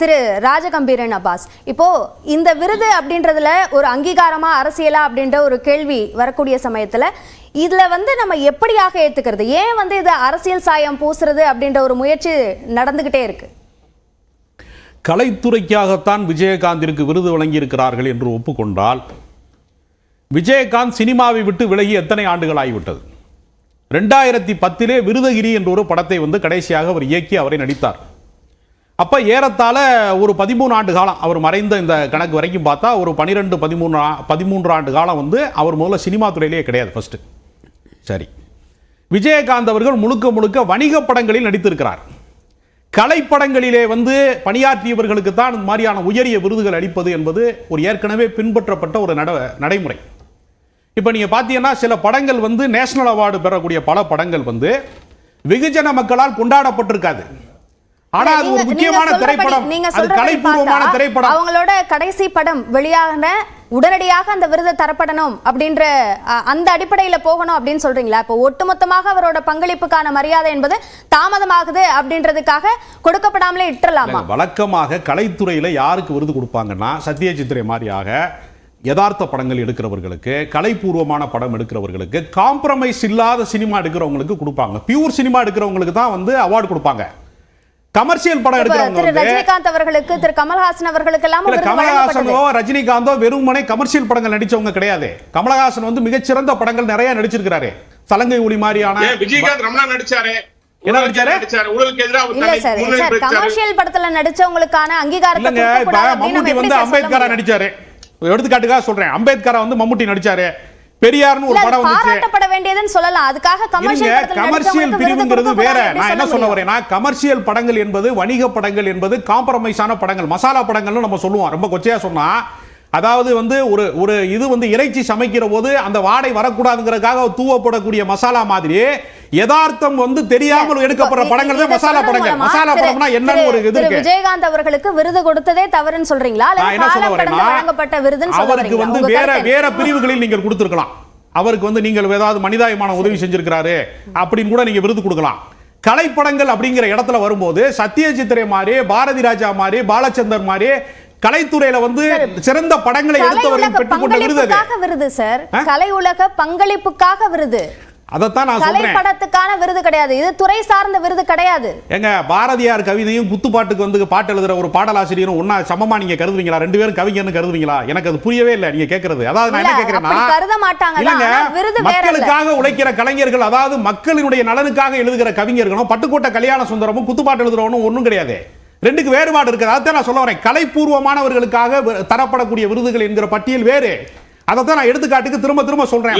திரு Rajagambhiran Abbas, இப்போ இந்த விருது அப்படின்றதுல ஒரு அங்கீகாரமா அரசியலா அப்படின்ற ஒரு கேள்வி வரக்கூடிய சமயத்துல இதுல நம்ம எப்படியாக ஏத்துக்கிறது? ஏன் இது அரசியல் சாயம் பூசுறது அப்படின்ற ஒரு முயற்சி நடந்துகிட்டே இருக்கு? கலைத்துறைக்காகத்தான் விஜயகாந்திற்கு விருது வழங்கி இருக்கிறார்கள் என்று ஒப்புக்கொண்டால், விஜயகாந்த் சினிமாவை விட்டு விலகி எத்தனை ஆண்டுகள் ஆகிவிட்டது? 2010 விருதகிரி என்ற ஒரு படத்தை கடைசியாக அவர் இயக்கி அவரை நடித்தார். அப்ப ஏறத்தாழ ஒரு 13 ஆண்டு காலம், அவர் மறைந்த இந்த கணக்கு வரைக்கும் பார்த்தா ஒரு 12-13 ஆண்டு காலம் அவர் முதல்ல சினிமா துறையிலேயே கிடையாது. ஃபர்ஸ்ட் சரி, விஜயகாந்த் அவர்கள் முழுக்க முழுக்க வணிக படங்களில் நடித்திருக்கிறார். கலைப்படங்களிலே பணியாற்றியவர்களுக்கு தான் இந்த மாதிரியான உயரிய விருதுகள் அளிப்பது என்பது ஒரு ஏற்கனவே பின்பற்றப்பட்ட ஒரு நடைமுறை. இப்ப நீங்க பாத்தீங்கன்னா சில படங்கள் நேஷனல் அவார்டு பெறக்கூடிய பல படங்கள் வெகுஜன மக்களால் கொண்டாடப்பட்டிருக்காது. ஆனா அது ஒரு முக்கியமான திரைப்படம், அது கலைப்பூர்வமான திரைப்படம். அவங்களோட கடைசி படம் வெளியான உடனடியாக அந்த விருது தரப்படணும் அப்படின்ற அந்த அடிப்படையில் போகணும் அப்படின்னு சொல்றீங்களா? இப்போ ஒட்டுமொத்தமாக அவரோட பங்களிப்புக்கான மரியாதை என்பது தாமதமாகுது அப்படின்றதுக்காக கொடுக்கப்படாமலே இட்டுறலாமா? வழக்கமாக கலைத்துறையில யாருக்கு விருது கொடுப்பாங்கன்னா, சத்யஜித் ரே மாதிரியாக யதார்த்த படங்கள் எடுக்கிறவர்களுக்கு, கலைப்பூர்வமான படம் எடுக்கிறவர்களுக்கு, காம்ப்ரமைஸ் இல்லாத சினிமா எடுக்கிறவங்களுக்கு கொடுப்பாங்க. பியூர் சினிமா எடுக்கிறவங்களுக்கு தான் அவார்டு கொடுப்பாங்க. கமர்ஷியல் படம் எடுக்கிறவங்க ரஜினிகாந்த் அவர்களுக்கு, திரு கமல்ஹாசன் அவர்களுக்கு எல்லாம் கமல்ஹாசனோ ரஜினிகாந்தோ வெறுமனே கமர்ஷியல் படங்கள் நடிச்சவங்க கிடையாது. கமல்ஹாசன் மிகச்சிறந்த படங்கள் நிறைய நடிச்சிருக்காரு. சலங்கை ஒளி மாதிரியான. விஜயகாந்த் ரமணா நடிச்சாரு. என்ன நடிச்சாரு? கமர்ஷியல் படத்துல நடிச்சவங்களுக்கான அங்கீகாரத்தை மம்முட்டி அம்பேத்கரா நடிச்சாரு. எடுத்துக்காட்டுக்காக சொல்றேன், அம்பேத்கரா மம்முட்டி நடிச்சாரு. பெரியார்னு ஒரு படம் பாராட்டப்பட வேண்டியதுன்னு சொல்லலாம். அதுக்காக கமர்ஷியல் பிரிவுங்கிறது வேற. நான் என்ன சொல்ல வரேன்னா, கமர்ஷியல் படங்கள் என்பது, வணிக படங்கள் என்பது காம்ப்ரமைஸான படங்கள், மசாலா படங்கள்னு நம்ம சொல்லுவோம். ரொம்ப கொச்சையா சொன்னா, அதாவது ஒரு இது இறைச்சி சமைக்கிற போது அந்த வாடை வரக்கூடாதுங்கிறதுக்காக தூவப்படக்கூடிய மசாலா மாதிரி யதார்த்தம் தெரியாமல் எடுக்கப்படுற படங்கள் தான் மசாலா படங்கள். மசாலா படம்னா என்னன்னு ஒரு இது இருக்கு. விஜயகாந்த் அவர்களுக்கு விருது கொடுத்ததே தவறுன்னு சொல்றீங்களா? நான் என்ன சொல்ல வரேன்னா, வழங்கப்பட்ட விருதுன்னு அவருக்கு வேற பிரிவுகளில் நீங்கள் கொடுத்திருக்கலாம். அவருக்கு நீங்கள் ஏதாவது மனிதாயமான உதவி செஞ்சிருக்கிறாரு அப்படின்னு கூட நீங்க விருது கொடுக்கலாம். கலைப்படங்கள் அப்படிங்கிற இடத்துல வரும்போது சத்யஜித் ரே மாதிரி, பாரதி ராஜா மாதிரி, பாலச்சந்தர் மாதிரி கலைத்துறையில சிறந்த படங்களை எடுத்தவர்கள் பெற்றுக்கொண்ட விருது சார். கலை உலக பங்களிப்புக்காக விருது. அதைத்தான் நான் சொல்றேன். படத்துக்கான விருது கிடையாது, இது துறை சார்ந்த விருது கிடையாது. எங்க பாரதியார் கவிதையும் குத்துப்பாட்டுக்கு பாட்டு எழுதுற ஒரு பாடலாசிரியரும் ஒன்னா சமமா நீங்க கருதுவீங்களா? ரெண்டு பேரும் கவிஞர்னு கருதுவீங்களா? எனக்கு அது புரியவே இல்லை நீங்க கேக்குறது. அதாவது நான் என்ன கேக்குறேன்னா, கருத மாட்டாங்க. மக்களுக்காக உழைக்கிற கலைஞர்கள், அதாவது மக்களினுடைய நலனுக்காக எழுதுகிற கவிஞர்களும் பட்டுக்கோட்டை கல்யாண சுந்தரமும் குத்துப்பாட்டு எழுதுறவனும் ஒன்றும் கிடையாது. ரெண்டுக்கு வேறுபாடு இருக்குது. அதான் நான் சொல்ல வரேன். கலைப்பூர்வமானவர்களுக்காக தரப்படக்கூடிய விருதுகள் என்கிற பட்டியல் வேறு. அதான் நான் எடுத்துக்காட்டுக்கு திரும்ப சொல்றேன்.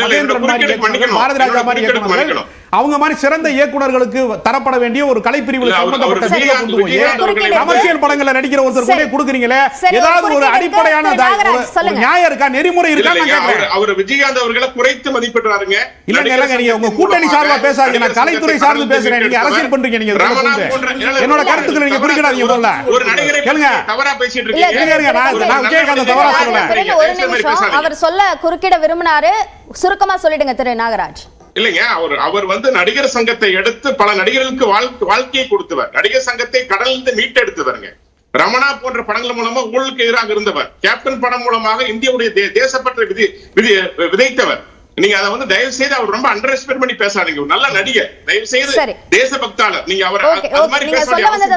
பாரதி ராஜா மாதிரி இயக்குனர்கள், அவங்க மாதிரி சிறந்த இயக்குனர்களுக்கு தரப்பட வேண்டிய ஒரு கலைப்பிரிவில் சம்பந்தப்பட்ட கமர்ஷியல் படங்களை நடிக்கிற ஒருத்தர் கூட கொடுக்குறீங்களே, ஏதாவது ஒரு அடிப்படையான நியாயம் இருக்கா, நெறிமுறை இருக்கா? அவர் விஜயகாந்த் அவர்களை குறைத்து மதிப்பிடுறாருங்க. இல்லங்க, நீங்க உங்க கூட்டணி சார்பா பேசாதீங்க, நான் கலைத்துறை சார்ந்து பேசுறேன். நீங்க அரசியல் பண்றீங்க. நீங்க என்னோட கருத்துக்களை நீங்க குறிப்பிடாதீங்க. முதல்ல கேளுங்க, தவறா பேசிட்டு இருக்கீங்க. நான் விஜயகாந்த் தவறா சொல்றேன். அவர் சொல்ல குறுக்கிட விரும்பினாரு, சுருக்கமா சொல்லிடுங்க திரு நாகராஜ். இல்லைங்க, அவர் நடிகர் சங்கத்தை எடுத்து பல நடிகர்களுக்கு வாழ்க்கையை கொடுத்தவர். நடிகர் சங்கத்தை கடலிலிருந்து மீட்டெடுத்தவருங்க. ரமணா போன்ற படங்கள் மூலமா ஊழலுக்கு எதிராக இருந்தவர். கேப்டன் படம் மூலமாக இந்தியாவுடைய தேசப்பற்றை விதைத்தவர். நீங்க அதை தயவு செய்து அவர் ரொம்ப அண்டர் எஸ்டிமேட் பண்ணி பேசாதீங்க. ஒரு நல்ல நடிகர், தயவு செய்து தேசபக்தாளர். நீங்க அவர் அது மாதிரி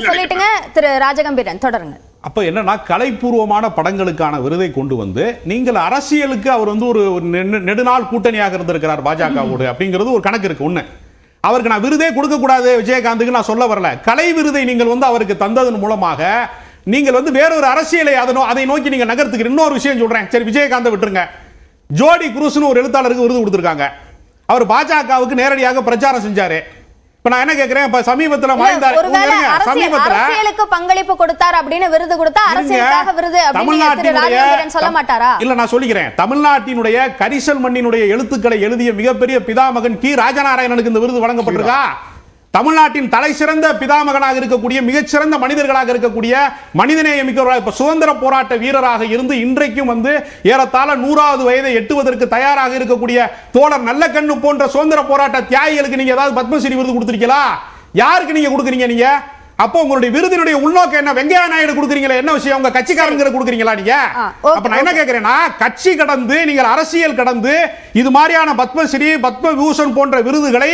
சொல்லிட்டுங்க. திரு ராஜகம்பீரன் தொடருங்க. அப்ப என்னன்னா, கலைப்பூர்வமான படங்களுக்கான விருதை கொண்டு நீங்கள் அரசியலுக்கு அவர் ஒரு நெடுநாள் கூட்டணியாக இருந்திருக்கிறார் பாஜகவோடு அப்படிங்கிறது ஒரு கணக்கு இருக்கு. ஒண்ணு, அவருக்கு நான் விருதே கொடுக்க கூடாது விஜயகாந்துக்கு நான் சொல்ல வரல. கலை விருதை நீங்கள் அவருக்கு தந்ததன் மூலமாக நீங்கள் வேறொரு அரசியலை அதை நோக்கி நீங்க நகர்த்துக்கிற. இன்னொரு விஷயம் சொல்றேன். சரி, விஜயகாந்தை விட்டுருங்க. ஜோடி குரூஸ்னு ஒரு எழுத்தாளருக்கு விருது கொடுத்திருக்காங்க. அவர் பாஜகவுக்கு நேரடியாக பிரச்சாரம் செஞ்சாரு. இப்ப நான் என்ன கேக்குறேன், இப்ப சமீபத்துல அரசியலுக்கு பங்களிப்பு கொடுத்தார் அப்படின்னு விருது கொடுத்தா அரசியலுக்காக விருது அப்படின்னு சொல்ல மாட்டாரா? இல்ல, நான் சொல்லிக்கிறேன். தமிழ்நாட்டினுடைய கரிசல் மண்ணினுடைய எழுத்துக்களை எழுதிய மிகப்பெரிய பிதாமகன் கி ராஜநாராயணனுக்கு இந்த விருது வழங்கப்பட்டிருக்கா? தமிழ்நாட்டின் தலை சிறந்த பிதாமகனாக இருக்கக்கூடிய, மிகச்சிறந்த மனிதர்களாக இருக்கக்கூடிய, மனிதநேய மிக்கவராக, சுதந்திர போராட்ட வீரராக இருந்து இன்றைக்கும் ஏறத்தாழ 100வது வயதை எட்டுவதற்கு தயாராக இருக்கக்கூடிய தோழர் நல்லக்கண்ணு போன்ற சுதந்திர போராட்ட தியாகிகளுக்கு நீங்க ஏதாவது பத்மஸ்ரீ விருது கொடுத்திருக்கீங்களா? யாருக்கு நீங்க கொடுக்குறீங்க? நீங்க அப்போ உங்களுடைய விருதினுடைய உள்நோக்கம் என்ன? வெங்கையா நாயுடு கொடுக்குறீங்களா, என்ன விஷயம்? உங்க கட்சிக்காரங்க கொடுக்குறீங்களா நீங்க? அப்ப நான் என்ன கேட்கிறேன்னா, கட்சி கடந்து நீங்கள் அரசியல் கடந்து இது மாதிரியான பத்மஸ்ரீ பத்ம விபூஷன் போன்ற விருதுகளை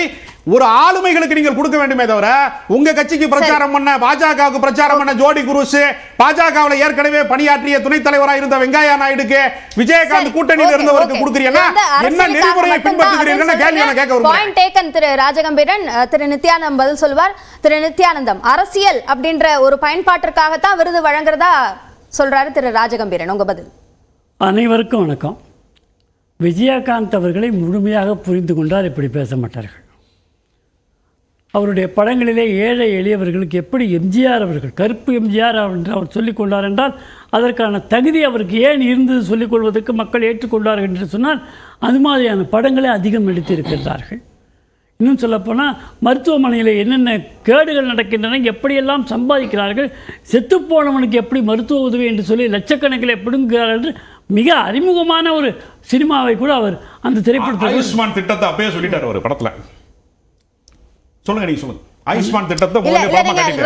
ஒரு ஆளுமைகளுக்கு நீங்கள் கொடுக்க வேண்டுமே தவிர, உங்க கட்சிக்கு பிரச்சாரம் பண்ண, பாஜகவுக்கு பிரச்சாரம் பண்ண ஜோடி குருஸ், பாஜகவில் ஏற்கனவே பணியாற்றிய துணைத் தலைவராக இருந்த வெங்கையா நாயுடுக்கு, விஜயகாந்த் கூட்டணியில் இருந்தவருக்கு கொடுக்கிறீங்கன்னா என்ன நெறிமுறையை பின்பற்றுகிறீர்கள் கேள்வி நான் கேட்க விரும்புகிறேன். பாயிண்ட் டேக்கன் திரு ராஜகம்பீரன். திரு நித்யானந்தம் பதில் சொல்வார். திரு நித்யானந்தம், அரசியல் அப்படின்ற ஒரு பயன்பாட்டிற்காகத்தான் விருது வழங்குறதா சொல்றாரு திரு ராஜகம்பீரன். உங்க பதில். அனைவருக்கும் வணக்கம். விஜயகாந்த் அவர்களை முழுமையாக புரிந்து கொண்டால் இப்படி பேச மாட்டார்கள். அவருடைய படங்களிலே ஏழை எளியவர்களுக்கு எப்படி எம்ஜிஆர் அவர்கள், கருப்பு எம்ஜிஆர் என்று அவர் சொல்லிக் கொண்டார் என்றால் அதற்கான தகுதி அவருக்கு ஏன் இருந்தது சொல்லிக் கொள்வதற்கு மக்கள் ஏற்றுக்கொண்டார்கள் என்று சொன்னால் அது மாதிரியான படங்களை அதிகம் எடுத்திருக்கிறார்கள். இன்னும் சொல்லப்போனால் மருத்துவமனையில் என்னென்ன கேடுகள் நடக்கின்றன, எப்படியெல்லாம் சம்பாதிக்கிறார்கள், செத்துப்போனவனுக்கு எப்படி மருத்துவ உதவி என்று சொல்லி லட்சக்கணக்கில் பிடுங்குகிறார்கள் என்று மிக அறிமுகமான ஒரு சினிமாவை கூட அவர் அந்த திரைப்படத்தில் ஆயுஷ்மான் திட்டத்தை அப்பயே சொல்லிட்டார் ஒரு படத்துல. சொல்லுங்க, நீங்க சொல்லுங்க. ஆயுஷ்மான் திட்டத்தை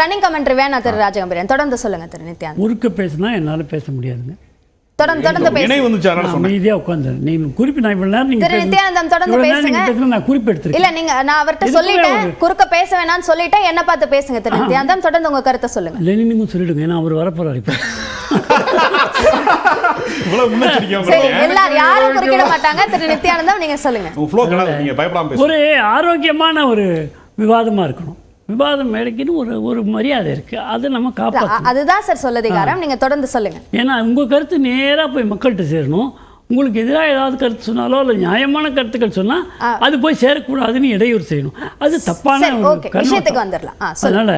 ரன்னிங் கமெண்ட்ரி வேணாம் திரு ராஜகம்பீரன், தொடர்ந்து சொல்லுங்க திரு நித்யானந்தம். முறுக்க பேசினா என்னால பேச முடியாதுங்க. தொடர்ந்து பேசுங்க. அமைதியா உட்கார்ந்து நீங்க குறிப்பு நான் இவ்வளவு நேரம் திரு நித்யானந்தம் தொடர்ந்து பேசுங்க. நான் குறிப்பு எடுத்துருக்கேன். இல்ல நீங்க, நான் அவர்கிட்ட சொல்லிட்டேன் குறுக்க பேச வேணாம்னு சொல்லிட்டேன். என்ன பார்த்து பேசுங்க திரு நித்யானந்தம், தொடர்ந்து உங்க கருத்தை சொல்லுங்க. லெனினும் சொல்லிடுங்க, ஏன்னா அவர் வரப்போறாரு இப்போ. எல்லாரும் யாரும் குறுக்கிட மாட்டாங்க. திரு நித்யானந்தம் நீங்க சொல்லுங்க. ஒரு ஆரோக்கியமான ஒரு விவாதமா இருக்கணும். விவாதம் மேடைக்குன்னு ஒரு மரியாதை இருக்கு, அதை நம்ம காப்பாற்றணும். அதுதான் சார் சொல்லதிகாரம். நீங்க தொடர்ந்து சொல்லுங்க. ஏன்னா உங்க கருத்து நேரா போய் மக்கள்கிட்ட சேரணும். உங்களுக்கு எதிராக ஏதாவது கருத்து சொன்னாலோ இல்லை நியாயமான கருத்துக்கள் சொன்னா அது போய் சேரக்கூடாதுன்னு இடையூறு செய்யணும். அது தப்பான விஷயத்துக்கு வந்துடலாம். அதனால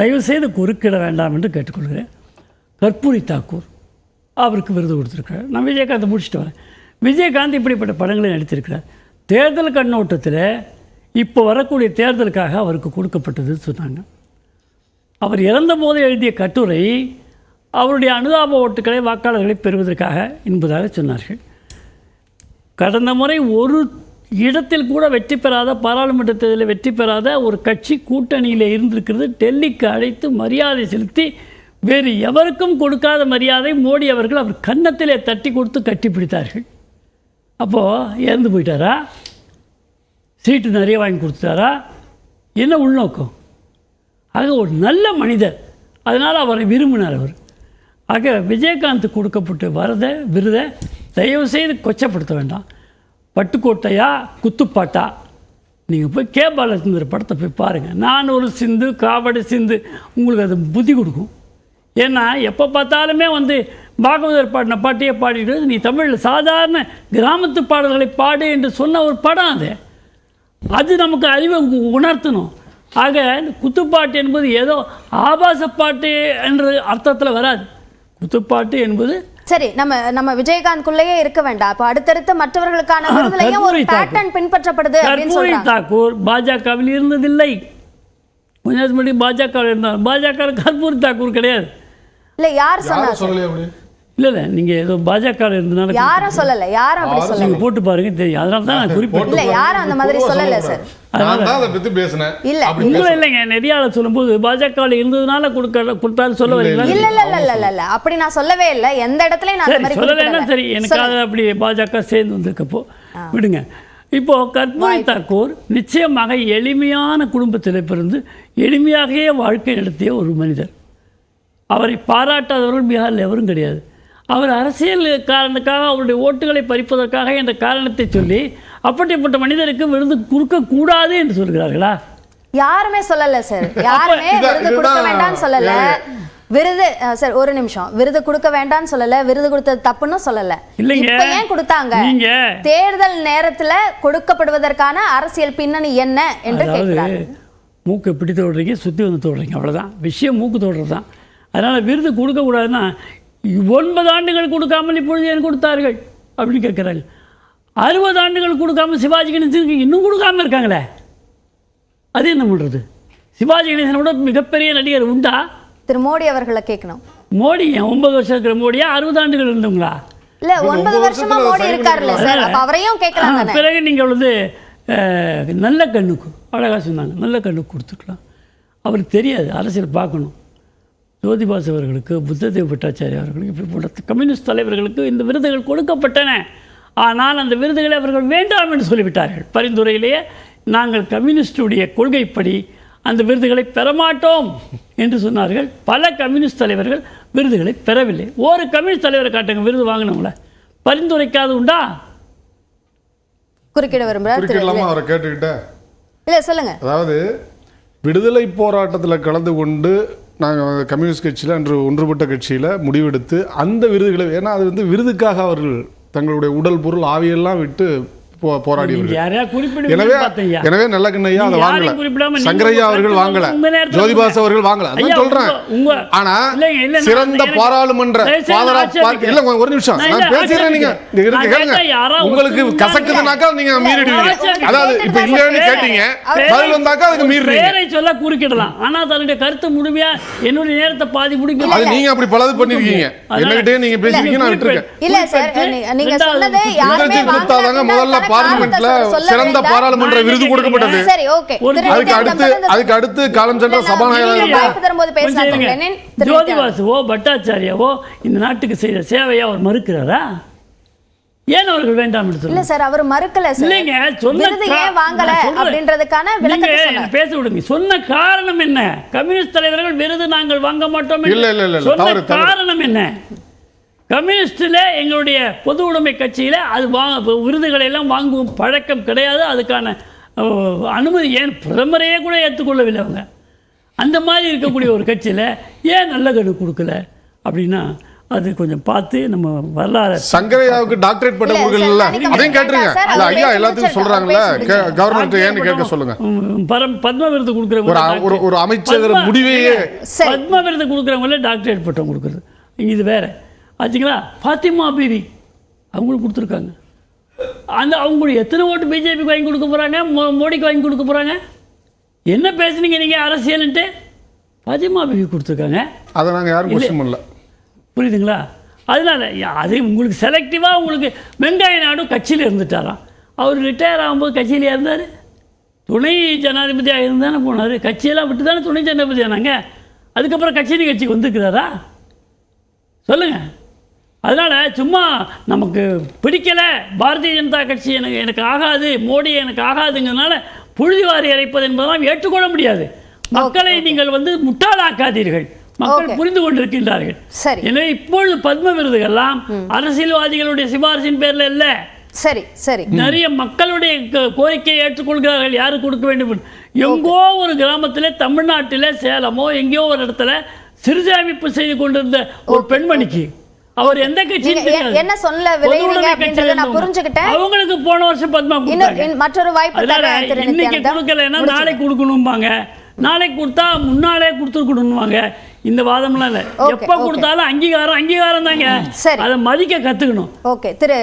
தயவு செய்து குறுக்கிட வேண்டாம் என்று கேட்டுக்கொள்கிறேன். கற்பூரி தாக்கூர் அவருக்கு விருது கொடுத்துருக்கிறார். நான் விஜயகாந்தை முடிச்சுட்டு வரேன். விஜயகாந்த் இப்படிப்பட்ட படங்களை நடித்திருக்கிறார். தேர்தல் கண்ணோட்டத்தில் இப்போ வரக்கூடிய தேர்தலுக்காக அவருக்கு கொடுக்கப்பட்டது சொன்னாங்க. அவர் இறந்த போது எழுதிய கட்டுரை அவருடைய அனுதாப ஓட்டுக்களை வாக்காளர்களை பெறுவதற்காக என்பதாக சொன்னார்கள். கடந்த முறை ஒரு இடத்தில் கூட வெற்றி பெறாத, பாராளுமன்ற தேர்தலில் வெற்றி பெறாத ஒரு கட்சி கூட்டணியில் இருந்திருக்கிறது. டெல்லிக்கு அழைத்து மரியாதை செலுத்தி வேறு எவருக்கும் கொடுக்காத மரியாதை மோடி அவர்கள் அவர் கன்னத்திலே தட்டி கொடுத்து கட்டி பிடித்தார்கள். அப்போது இறந்து போயிட்டாரா? சீட்டு நிறைய வாங்கி கொடுத்துட்டாரா? என்ன உள்நோக்கம்? ஆக ஒரு நல்ல மனிதர், அதனால் அவரை விரும்பினார் அவர். ஆக விஜயகாந்த் கொடுக்கப்பட்ட விருதை தயவு செய்து கொச்சப்படுத்த வேண்டாம். பட்டுக்கோட்டையா குத்துப்பாட்டா? நீங்கள் போய் கே பாலச்சந்தர் படத்தை போய் பாருங்கள். நான் ஒரு சிந்து, காவடி சிந்து, உங்களுக்கு அது புத்தி கொடுக்கும். ஏன்னா எப்போ பார்த்தாலுமே பாகவதர் பாடின பாட்டையே பாடிட்டு நீ தமிழில் சாதாரண கிராமத்து பாடல்களை பாடு என்று சொன்ன ஒரு படம் அது நமக்கு அறிவை உணர்த்தணும். ஆக குத்துப்பாட்டு என்பது ஏதோ ஆபாச பாட்டு என்ற அர்த்தத்தில் வராது. குத்துப்பாட்டு என்பது சரி, நம்ம விஜயகாந்த்குள்ளேயே இருக்க வேண்டாம். அப்ப அடுத்தடுத்து மற்றவர்களுக்கான விருதுலயும் ஒரு பேட்டர்ன் பின்பற்றப்படுது அப்படின்னு சொல்றாங்க. தாக்கூர் பாஜகவில் இருந்ததில்லை. கொஞ்ச நேரத்துக்கு முன்னாடி பாஜகவில் இருந்தார். பாஜக கற்பூரி தாக்கூர் கிடையாது. இல்ல யார் சொன்னாங்க? இல்ல நீங்க ஏதோ பாஜக இருந்தனால யாரும் சொல்லல. யாரும் அப்படி சொல்லல. போட்டு பாருங்க தெரியும். அதனால தான் நான் குறிப்பிட்டேன். இல்ல யாரும் அந்த மாதிரி சொல்லல சார். நான் தான் அதை பத்தி பேசினேன். இல்ல உங்களை இல்லைங்க, நெறியாள சொல்லும்போது பாஜகவில் இருந்ததுனால கொடுத்தாலும் சொல்ல வரீங்களா? இல்ல இல்ல இல்ல இல்ல இல்ல அப்படி நான் சொல்லவே இல்ல. எந்த இடத்துலயும் நான் அந்த மாதிரி சொல்லலைன்னா சரி, எனக்காக அப்படி பாஜக சேர்ந்து வந்திருக்கப்போ விடுங்க. இப்போ கற்பூரி தாக்கூர் நிச்சயமாக எளிமையான குடும்பத்தில் பிறந்து எளிமையாகவே வாழ்க்கை நடத்திய ஒரு மனிதர். அவரை பாராட்டாதவர்கள் பீகாரில் எவரும் கிடையாது. அவர் அரசியல் காரணத்துக்காக அவருடைய ஓட்டுகளை பறிப்பதற்காக என்ற காரணத்தை சொல்லி அப்படிப்பட்ட மனிதருக்கு விருது கொடுக்க கூடாது என்று சொல்கிறார்களா? யாருமே சொல்லல சார். யாருமே விருது கொடுக்க வேண்டாம்னு சொல்லல. விருது சார் ஒரு நிமிஷம், விருது கொடுக்க வேண்டாம்னு சொல்லல, விருது கொடுத்தது தப்புன்னு சொல்லல. இப்ப ஏன் கொடுத்தாங்க? தேர்தல் நேரத்துல கொடுக்கப்படுவதற்கான அரசியல் பின்னணி என்ன என்று கேட்கிறாங்க. மூக்கு எப்படி தோடுறீங்க, சுத்தி வந்து தோடுறீங்க, அவ்வளவுதான் விஷயம். மூக்கு தோடுறது தான். அதனால விருது கொடுக்க கூடாதுன்னா 9 ஆண்டுகள் கொடுக்காமல் இப்பொழுது ஏன் கொடுத்தார்கள் அப்படின்னு கேட்குறாங்க. 60 ஆண்டுகள் கொடுக்காம சிவாஜி கணேசனுக்கு இன்னும் கொடுக்காம இருக்காங்களே, அது என்ன பண்ணுறது? சிவாஜி கணேசனோட மிகப்பெரிய நடிகர் உண்டா? திரு மோடி அவர்களை கேட்கணும். மோடி 9 வருஷம் இருக்கிற மோடியா 60 ஆண்டுகள் இருந்தவங்களா? இல்ல 9 வருஷமா மோடி இருக்காருல்ல சார், அப்ப அவரையும் கேட்கலாம் தானே. பிறகு நீங்க நல்ல கண்ணுக்கு அழகா சொன்னாங்க, நல்ல கண்ணுக்கு கொடுத்துக்கலாம். அவருக்கு தெரியாது, அரசியல் பார்க்கணும். ஜோதிபாசு அவர்களுக்கு, புத்ததேவ் பட்டாச்சாரி அவர்களுக்கு, இப்படிப்பட்ட கம்யூனிஸ்ட் தலைவர்களுக்கு இந்த விருதுகள் கொடுக்கப்பட்டன. ஆனால் அந்த விருதுகளை அவர்கள் வேண்டாம் என்று சொல்லிவிட்டார்கள். பரிந்துரையிலேயே நாங்கள் கம்யூனிஸ்டுடைய கொள்கைப்படி அந்த விருதுகளை பெறமாட்டோம் என்று சொன்னார்கள். பல கம்யூனிஸ்ட் தலைவர்கள் விருதுகளை பெறவில்லை. ஒரு கம்யூனிஸ்ட் தலைவரை காட்டுங்க விருது வாங்கினவங்கள, பரிந்துரைக்காது உண்டா? குறுக்கிட விரும்புகிறார். அவரை கேட்டுக்கிட்ட இல்ல சொல்லுங்க. அதாவது விடுதலை போராட்டத்தில் கலந்து கொண்டு நாங்கள் கம்யூனிஸ்ட் கட்சியில் அன்று ஒன்றுபட்ட கட்சியில் முடிவெடுத்து அந்த விருதுகளை, ஏன்னா அது வந்து விருதுக்காக அவர்கள் தங்களுடைய உடல் பொருள் ஆவியெல்லாம் விட்டு போராடியவர்கள். எனவே நல்ல கண்ணையா அதை வாங்கல, சங்கரையா அவர்கள் வாங்கல, ஜோதிபாசு அவர்கள் வாங்கல. அதான் சொல்றேன். ஆனா சிறந்த பாராளுமன்ற இல்ல, ஒரு நிமிஷம் நான் பேசுறேன், நீங்க கேளுங்க. உங்களுக்கு கசக்குதுனாக்கா நீங்க மீறிடுவீங்க. அதாவது இப்ப இல்லன்னு கேட்டீங்க, பதில் வந்தாக்கா அதுக்கு மீறீங்க. பேரை சொல்ல குறுக்கிடலாம், ஆனா தன்னுடைய கருத்து முழுமையா என்னுடைய நேரத்தை பாதி முடிக்கும். அது நீங்க அப்படி பலது பண்ணிருக்கீங்க. என்னகிட்டே நீங்க பேசுறீங்க, நான் விட்டுருக்கேன். இல்ல சார், நீங்க சொன்னதே யாருமே கொடுத்தாங்க. முதல்ல பார்லிமெண்ட்ல சிறந்த பாராளுமன்ற விருது கொடுக்கப்பட்டது. சரி, ஓகே. அதுக்கு அடுத்து காலம் சென்ற சபாநாயகர் ஜோதிபாசுவோ பட்டாச்சாரியாவோ இந்த நாட்டுக்கு செய்த சேவையை அவர் மறுக்கிறாரா? ஏன் அவர்கள் வேண்டாம் என்று சொல்லுங்க. இல்ல சார், அவர் மறுக்கல சார். இல்லைங்க, சொன்னது ஏன் வாங்கல அப்படின்றதுக்கான விளக்கத்தை சொன்னார். பேச விடுங்க. சொன்ன காரணம் என்ன? கம்யூனிஸ்ட் தலைவர்கள் விருது நாங்கள் வாங்க மாட்டோம். சொன்ன காரணம் என்ன? கம்யூனிஸ்டில் எங்களுடைய பொது உடைமை கட்சியில் அது விருதுகளை எல்லாம் வாங்கும் பழக்கம் கிடையாது. அதுக்கான அனுமதி ஏன் பிரதமரையே கூட ஏற்றுக்கொள்ளவில்லை அவங்க. அந்த மாதிரி இருக்கக்கூடிய ஒரு கட்சியில் ஏன் நல்ல கணக்கு கொடுக்கல அப்படின்னா அது கொஞ்சம் பார்த்து நம்ம வரலாறு. சங்கரையாவுக்கு டாக்டரேட் பட்டம் கொடுக்கல, அதையும் கேட்டுருங்க. இல்ல ஐயா எல்லாத்தையும் சொல்றாங்களே, கவர்மெண்ட் ஏன்னு கேட்க சொல்லுங்க. பத்ம விருது கொடுக்குறவங்க, ஒரு அமைச்சர் முடிவையே பத்ம விருது கொடுக்குறவங்கள டாக்டரேட் பட்டம் கொடுக்குறது இது வேற ஆச்சுங்களா? ஃபாத்திமா பீவி அவங்களுக்கு கொடுத்துருக்காங்க. அந்த அவங்களுக்கு எத்தனை ஓட்டு பிஜேபிக்கு வாங்கி கொடுக்க போகிறாங்க, மோடிக்கு வாங்கி கொடுக்க போகிறாங்க? என்ன பேசுனீங்க நீங்கள் அரசியல்ன்ட்டு? ஃபாத்திமா பீவி கொடுத்துருக்காங்க. அதை நாங்கள் யாரும் கொஸ்டின் பண்ணல, புரியுதுங்களா? அதனால அது உங்களுக்கு செலக்டிவாக உங்களுக்கு வெங்காய நாடு கட்சியில் இருந்துட்டாராம். அவர் ரிட்டையர் ஆகும்போது கட்சியிலே இருந்தார், துணை ஜனாதிபதியாக இருந்தானே போனார். கட்சியெல்லாம் விட்டு தானே துணை ஜனாதிபதி ஆனாங்க. அதுக்கப்புறம் கட்சிக்கு வந்துக்கிறாரா சொல்லுங்கள்? அதனால் சும்மா நமக்கு பிடிக்கலை, பாரதிய ஜனதா கட்சி எனக்கு ஆகாது, மோடி எனக்கு ஆகாதுங்கிறதுனால புழுதிவாரி அரைப்பது என்பதெல்லாம் ஏற்றுக்கொள்ள முடியாது. மக்களை நீங்கள் முட்டாளாக்காதீர்கள். மக்கள் புரிந்து கொண்டிருக்கின்றார்கள். எனவே இப்பொழுது பத்ம விருதுகள்லாம் அரசியல்வாதிகளுடைய சிபாரிசின் பேரில் இல்லை. சரி சரி, நிறைய மக்களுடைய கோரிக்கையை ஏற்றுக்கொள்கிறார்கள். யாரு கொடுக்க வேண்டும்? எங்கோ ஒரு கிராமத்தில், தமிழ்நாட்டில் சேலமோ எங்கேயோ ஒரு இடத்துல சிறுசேமிப்பு செய்து கொண்டிருந்த ஒரு பெண்மணிக்கு அவர் எந்த கட்சி என்ன சொல்ல விளையாடுங்க அப்படின்றத நான் புரிஞ்சுக்கிட்டேன். அவங்களுக்கு போன வருஷம் பத்மா கொடுத்தாங்க. மற்றொரு வாய்ப்பு தரேன். இன்னைக்கு கொடுக்கலன்னா நாளைக்கு கொடுக்கணும்பாங்க, நாளைக்கு கொடுத்தா முன்னாலே கொடுத்துருக்கணும்வாங்க. இந்த வாதம்லாம் இல்லை. எப்ப கொடுத்தாலும் அங்கீகாரம் தாங்க. அதை மதிக்க கத்துக்கணும். ஓகே திரு